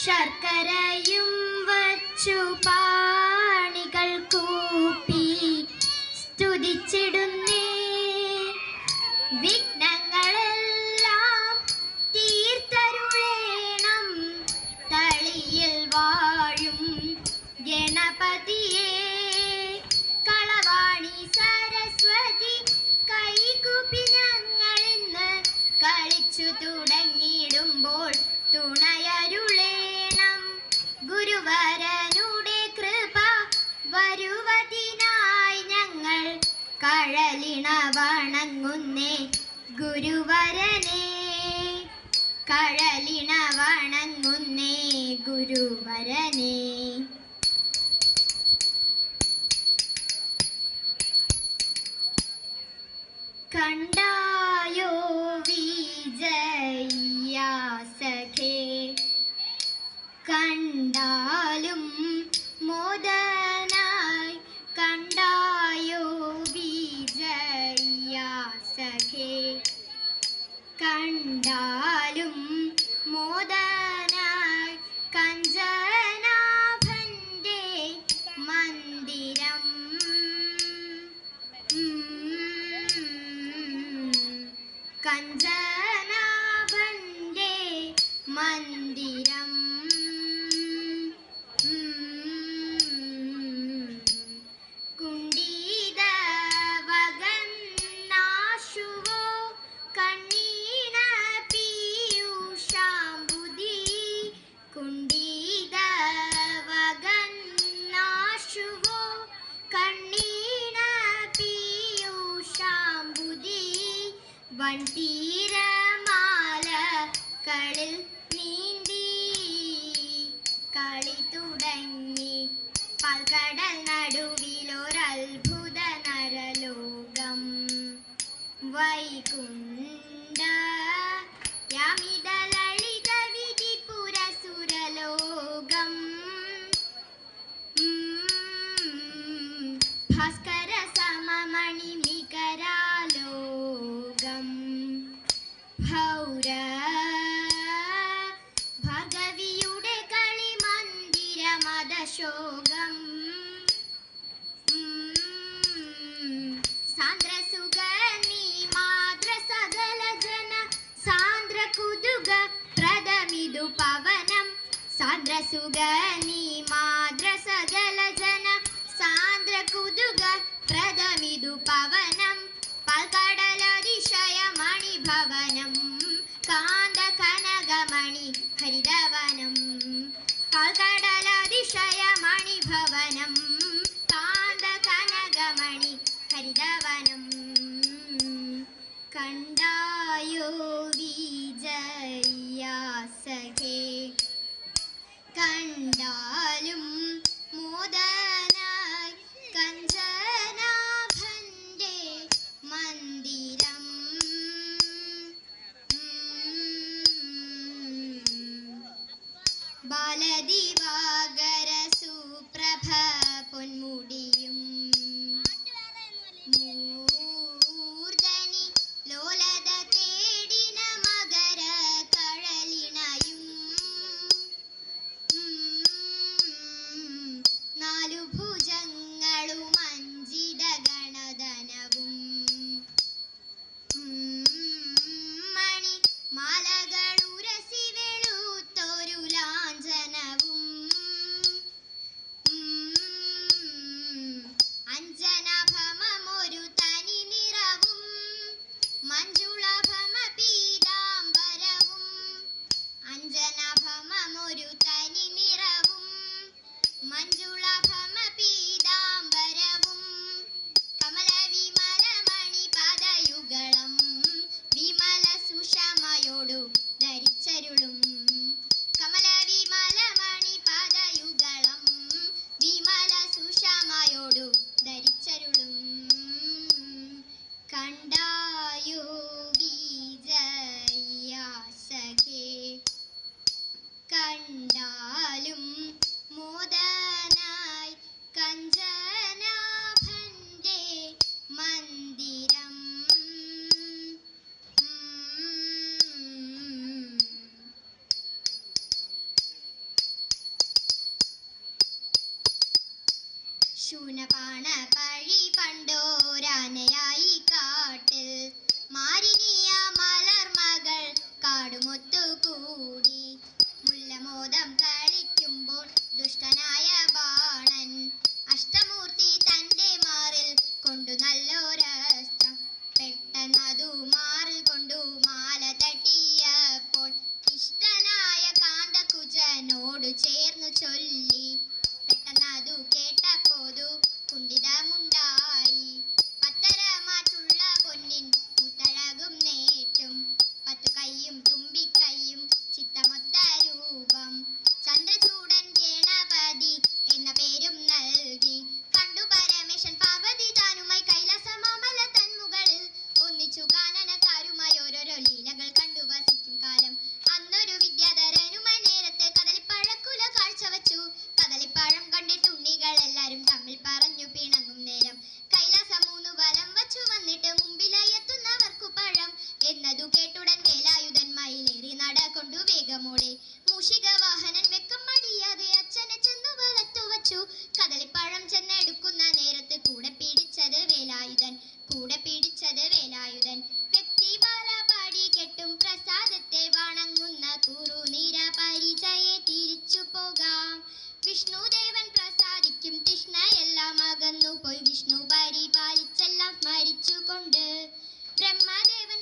ശർക്കരയും വച്ചു പാണികൾ കൂപ്പി സ്തുതിച്ചിടുന്നേ. വിഘ്നങ്ങളെല്ലാം തീർത്തരുളേണം തളിയിൽ വാഴും ഗണപതിയെ. കളവാണി സരസ്വതി കൈകൂപ്പി ഞങ്ങളിന്ന് കളിച്ചു തുടങ്ങിയിടുമ്പോൾ തുണയരുളേണം. ഗുരുവരനുടെ കൃപ വരുവതിനായി ഞങ്ങൾ കഴലിണ വണങ്ങുന്നേ ഗുരുവരനെ. കഴലിണ വണങ്ങുന്നേ ഗുരുവരനെ. കണ്ടായോ വിജയ സഖേ, കണ്ടാലും മോദനായി. കണ്ടായോ വിജയ സഖേ, കണ്ടാലും മോദനായി. കഞ്ചനാഭന്റെ മന്ദിരം കഞ്ചനാഭന്റെ മന്ദിരം കുണ്ടീതവഗന്നാശുവോ കണ്ണീണ പീയൂഷാംബുധി. കുണ്ടീതവഗന്നാശുവോ കണ്ണീണ പീയൂഷാംബുധി. വൻതീരമാലകളിൽ നീന്തി കളി തുടങ്ങി പാൽക്കടൽ നടുവിലൊരത്ഭുത നരലോകം. വൈകുണ്ഠ യാമിത ലളിത വിധിപുരസുരലോകം. ഭാസ്കര സമമണി മികരാലോകം. ഭൗര ഭഗവിയുടെ കളിമന്ദിര മദശോകം. സാന്ദ്രസുഗനി മാതൃ സകല ജന സാന്ദ്ര കുതുക പ്രദമിതു പവനം. സാന്ദ്രസുഗനി മാതൃ സകല ജന സാന്ദ്ര കുതുക പ്രദമിതു പവനം. പാൽക്കടലതിശയ മണിഭവനം കാന്ത കനകമണി ഹരിതവനം. പാൽക്കടലതിശയ മണിഭവനം കാന്ത കനകമണി ഹരിതവനം. കണ്ടായോ വിജയ സഖേ, കണ്ടാലും മോദനായി. കഞ്ചനാഭന്റെ മന്ദിരം ബാലദിവാകര സുപ്രഭ പൊന്മുടിയും മൂർധനി ലോലത തേടിന മകര കഴലിണയും. നാലു ഭുജങ്ങളും അഞ്ചിത ഗണധനവും മണി മാലകളുരസി വെളുത്തൊരു ലാഞ്ചനവും. അഞ്ജനഭമൊരു തനി നിറവും മഞ്ജുളഭമ പീതാംബരവും. അഞ്ജനഭമൊരു തനി നിറവും മഞ്ജുളഭമ പീതാംബരവും. കമല വിമല മണി പദയുഗളം വിമല സുഷമയോടു ധരിച്ചരുളും. കമല വിമല മണി പദയുഗളം വിമല സുഷമയോടു ധരിച്ചരുളും. കണ്ടായോ വിജയ സഖേ, കണ്ടാലും മോദനായി. കഞ്ചനാഭന്റെ മന്ദിരം ശൂനപാണ പഴി പണ്ടോരാനയായി കാട്ടിൽ മാരിനിയ മലർമകൾ കാടുമൊത്തുകൂടി മുല്ലമോദം കളിക്കുമ്പോൾ ദുഷ്ടനായ ബാണൻ അഷ്ടമൂർത്തി തൻ്റെ മാറിൽ കൊണ്ടു നല്ലൊരസ്ത്രം പെട്ടെന്നതു മാറിൽ കൊണ്ടു മാല തട്ടിയപ്പോൾ ഇഷ്ടനായ കാന്തകുജനോട് ചേർന്നു ചൊല്ലി പെട്ടെന്നതു കേട്ടപ്പോതു കുണ്ഠിതമുണ്ടായി പത്തരമാറ്റുള്ള പൊന്നിൻ മുത്തഴകും നേറ്റും 10 കൈയും തുമ്പിക്കൈയും ചിത്തമൊത്ത രൂപം ചന്ദ്രചൂടൻ ഗണപതി എന്ന പേരും നൽകി കണ്ടു പരമേശൻ പാർവതി താനുമായി കൈലാസമാമല തന്മുകളിൽ ഒന്നിച്ചു കാനനക്കാരുമായി ഓരോരോ ലീലകൾ കണ്ടു വസിക്കും കാലം അന്നൊരു വിദ്യാധരനുമായി നേരത്തെ കദളിപ്പഴക്കുല കാഴ്ചവച്ചു കദളിപ്പഴം കണ്ടിട്ട് ഉണ്ണികൾ എല്ലാരും തമ്മിൽ പറഞ്ഞു പിണങ്ങും നേരം കൈലാസം 3 വലം വച്ചു വന്നിട്ട് മുമ്പിലായി എത്തുന്നവർക്കു പഴം എന്നതു കേട്ടുടൻ വേലായുധൻ മയിലേറി നടകൊണ്ടു വേഗമോടെ മൂഷിക വാഹനൻ വെക്കം മടിയാതെ അച്ഛനെ ചെന്നു വലത്തു വച്ചു കദളിപ്പഴം ചെന്നെടുക്കുന്ന നേരത്ത് കൂടെ പിടിച്ചത് വേലായുധൻ വ്യക്തിബാല പാടി കെട്ടും പ്രസാദത്തെ വണങ്ങുന്ന കുറുനിര പരിചയെ തിരിച്ചു പോകാം വിഷ്ണുദേവൻ പ്രസാദിക്കും തൃഷ്ണയെല്ലാം അകന്നു പോയി വിഷ്ണു പരിപാലിച്ചെല്ലാം സ്മരിച്ചുകൊണ്ട് ബ്രഹ്മദേവൻ